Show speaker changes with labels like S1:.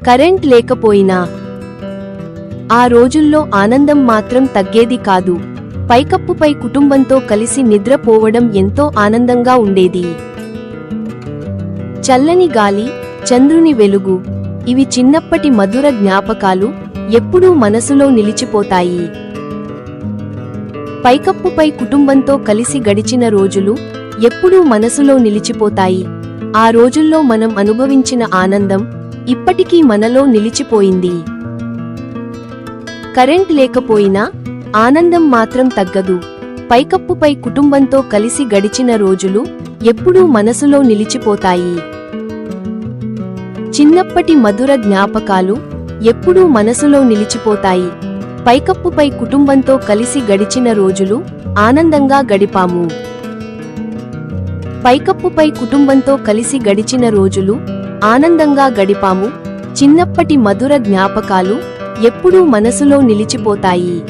S1: Current లేకపోయినా ఆ రోజుల్లో ఆనందం మాత్రం తగ్గేది కాదు. పైకప్పుపై కుటుంబంతో కలిసి నిద్రపోవడం ఎంతో ఆనందంగా ఉండేది. చల్లని గాలి, చంద్రుని వెలుగు, ఇవి చిన్నప్పటి మధుర జ్ఞాపకాలు, ఎప్పుడూ మనసులో నిలిచిపోతాయి. పైకప్పుపై కుటుంబంతో కలిసి గడిచిన రోజులు ఎప్పుడూ మనసులో నిలిచిపోతాయి. ఆ రోజుల్లో మనం అనుభవించిన ఆనందం ఇప్పటికీ మనలో నిలిచిపోయింది. కరెంట్ లేకపోయినా ఆనందం మాత్రం తగ్గదు. పైకప్పుపై కుటుంబంతో కలిసి గడిచిన రోజులు ఎప్పుడూ మనసులో నిలిచిపోతాయి. చిన్నప్పటి మధుర జ్ఞాపకాలు ఎప్పుడూ మనసులో నిలిచిపోతాయి. పైకప్పుపై కుటుంబంతో కలిసి గడిచిన రోజులు ఆనందంగా గడిపాము. పైకప్పుపై కుటుంబంతో కలిసి గడిచిన రోజులు ఆనందంగా గడిపాము. చిన్నప్పటి మధుర జ్ఞాపకాలు ఎప్పుడూ మనసులో నిలిచిపోతాయి.